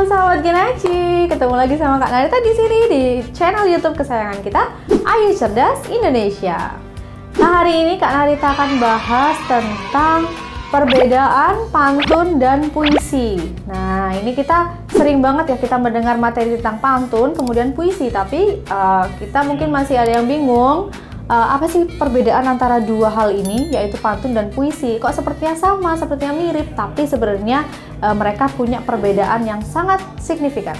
Halo sahabat Genaci, ketemu lagi sama Kak Narita di sini di channel YouTube kesayangan kita, Ayu Cerdas Indonesia. Nah, hari ini Kak Narita akan bahas tentang perbedaan pantun dan puisi. Nah, ini kita sering banget ya kita mendengar materi tentang pantun, kemudian puisi, tapi kita mungkin masih ada yang bingung. Apa sih perbedaan antara dua hal ini, yaitu pantun dan puisi? Kok sepertinya sama, sepertinya mirip, tapi sebenarnya mereka punya perbedaan yang sangat signifikan.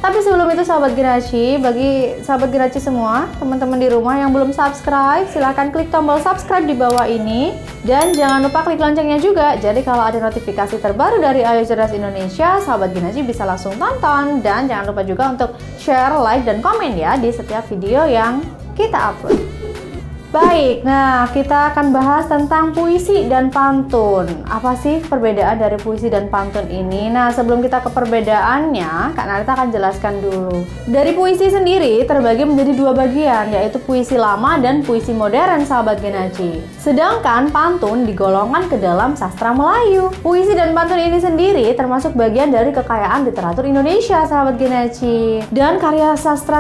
Tapi sebelum itu sahabat Genaci, bagi sahabat Genaci semua, teman-teman di rumah yang belum subscribe, silahkan klik tombol subscribe di bawah ini. Dan jangan lupa klik loncengnya juga, jadi kalau ada notifikasi terbaru dari Ayu Cerdas Indonesia, sahabat Genaci bisa langsung tonton. Dan jangan lupa juga untuk share, like, dan komen ya di setiap video yang kita upload. Baik, nah kita akan bahas tentang puisi dan pantun. Apa sih perbedaan dari puisi dan pantun ini? Nah, sebelum kita ke perbedaannya, Kak Narita akan jelaskan dulu. Dari puisi sendiri terbagi menjadi dua bagian, yaitu puisi lama dan puisi modern, sahabat Genaci. Sedangkan pantun digolongkan ke dalam sastra Melayu. Puisi dan pantun ini sendiri termasuk bagian dari kekayaan literatur Indonesia, sahabat Genaci. Dan karya sastra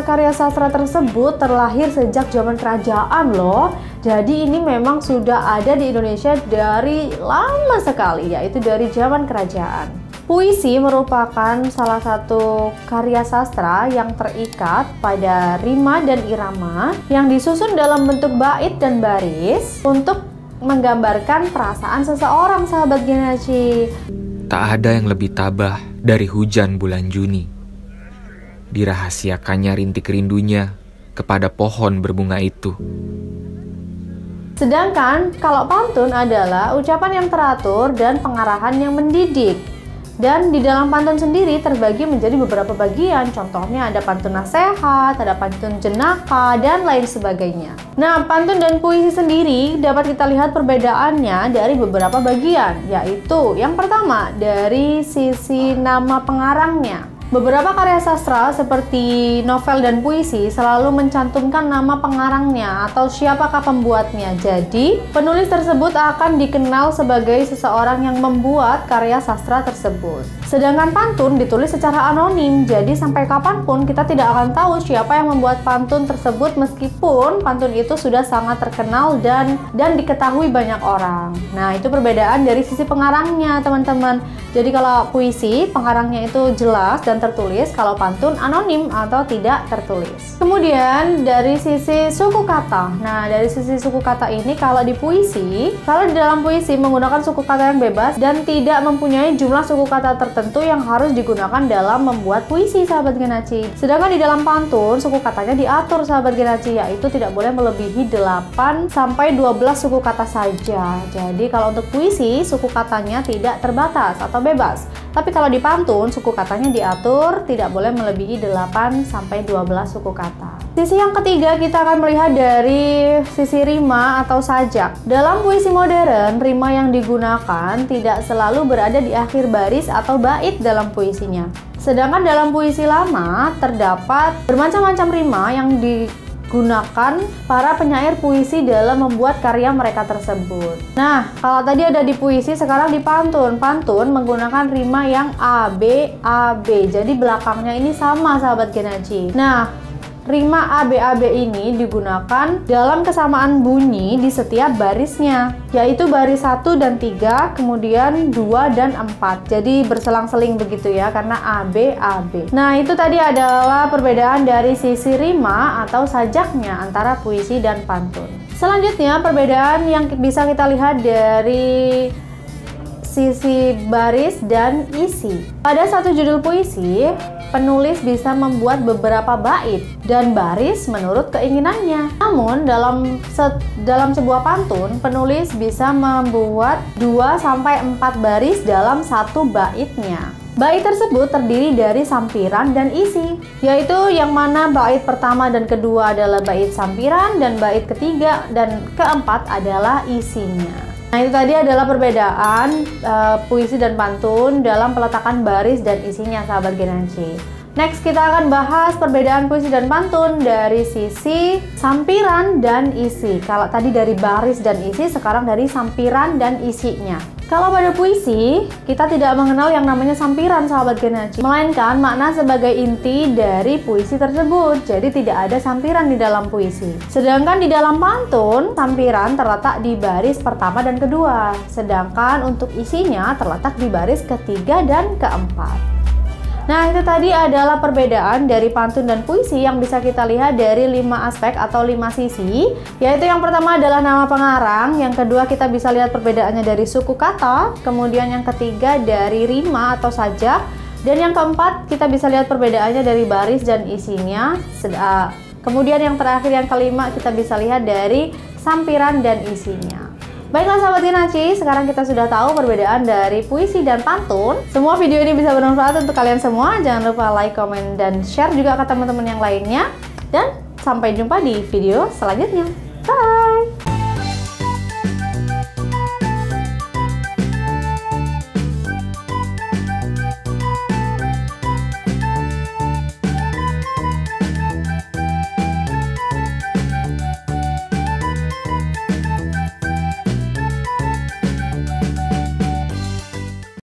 tersebut terlahir sejak zaman kerajaan loh. Jadi ini memang sudah ada di Indonesia dari lama sekali, yaitu dari zaman kerajaan. Puisi merupakan salah satu karya sastra yang terikat pada rima dan irama yang disusun dalam bentuk bait dan baris untuk menggambarkan perasaan seseorang, sahabat Genaci. Tak ada yang lebih tabah dari hujan bulan Juni. Dirahasiakannya rintik rindunya kepada pohon berbunga itu. Sedangkan kalau pantun adalah ucapan yang teratur dan pengarahan yang mendidik. Dan di dalam pantun sendiri terbagi menjadi beberapa bagian. Contohnya ada pantun nasihat, ada pantun jenaka, dan lain sebagainya. Nah, pantun dan puisi sendiri dapat kita lihat perbedaannya dari beberapa bagian, yaitu yang pertama dari sisi nama pengarangnya. Beberapa karya sastra seperti novel dan puisi selalu mencantumkan nama pengarangnya atau siapakah pembuatnya. Jadi, penulis tersebut akan dikenal sebagai seseorang yang membuat karya sastra tersebut. Sedangkan pantun ditulis secara anonim, jadi sampai kapanpun kita tidak akan tahu siapa yang membuat pantun tersebut meskipun pantun itu sudah sangat terkenal dan diketahui banyak orang. Nah, itu perbedaan dari sisi pengarangnya, teman-teman. Jadi kalau puisi, pengarangnya itu jelas dan tertulis, kalau pantun anonim atau tidak tertulis. Kemudian dari sisi suku kata. Nah, dari sisi suku kata ini kalau di dalam puisi menggunakan suku kata yang bebas dan tidak mempunyai jumlah suku kata tertentu yang harus digunakan dalam membuat puisi, sahabat Genaci. Sedangkan di dalam pantun suku katanya diatur, sahabat Genaci, yaitu tidak boleh melebihi 8 sampai 12 suku kata saja. Jadi kalau untuk puisi suku katanya tidak terbatas atau bebas. Tapi kalau di pantun suku katanya diatur, tidak boleh melebihi 8 sampai 12 suku kata. Sisi yang ketiga kita akan melihat dari sisi rima atau sajak. Dalam puisi modern, rima yang digunakan tidak selalu berada di akhir baris atau bait dalam puisinya. Sedangkan dalam puisi lama terdapat bermacam-macam rima yang digunakan para penyair puisi dalam membuat karya mereka tersebut. Nah, kalau tadi ada di puisi, sekarang di pantun. Pantun menggunakan rima yang AB. Jadi belakangnya ini sama, sahabat Genaci. Nah, rima AB ini digunakan dalam kesamaan bunyi di setiap barisnya, yaitu baris 1 dan 3, kemudian 2 dan 4. Jadi berselang-seling begitu ya, karena AB. Nah, itu tadi adalah perbedaan dari sisi rima atau sajaknya antara puisi dan pantun. Selanjutnya, perbedaan yang bisa kita lihat dari sisi baris dan isi. Pada satu judul puisi, penulis bisa membuat beberapa bait dan baris menurut keinginannya. Namun dalam sebuah pantun, penulis bisa membuat 2 sampai 4 baris dalam satu baitnya. Bait tersebut terdiri dari sampiran dan isi, yaitu yang mana bait pertama dan kedua adalah bait sampiran dan bait ketiga dan keempat adalah isinya. Nah, itu tadi adalah perbedaan puisi dan pantun dalam peletakan baris dan isinya, sahabat Genaci. Next, kita akan bahas perbedaan puisi dan pantun dari sisi sampiran dan isi. Kalau tadi dari baris dan isi, sekarang dari sampiran dan isinya. Kalau pada puisi, kita tidak mengenal yang namanya sampiran, sahabat Genaci, melainkan makna sebagai inti dari puisi tersebut. Jadi tidak ada sampiran di dalam puisi. Sedangkan di dalam pantun, sampiran terletak di baris pertama dan kedua. Sedangkan untuk isinya terletak di baris ketiga dan keempat. Nah, itu tadi adalah perbedaan dari pantun dan puisi yang bisa kita lihat dari 5 aspek atau 5 sisi, yaitu yang pertama adalah nama pengarang, yang kedua kita bisa lihat perbedaannya dari suku kata, kemudian yang ketiga dari rima atau sajak, dan yang keempat kita bisa lihat perbedaannya dari baris dan isinya, kemudian yang terakhir yang kelima kita bisa lihat dari sampiran dan isinya. Baiklah sahabat Genaci, sekarang kita sudah tahu perbedaan dari puisi dan pantun. Semua video ini bisa bermanfaat untuk kalian semua. Jangan lupa like, komen, dan share juga ke teman-teman yang lainnya. Dan sampai jumpa di video selanjutnya.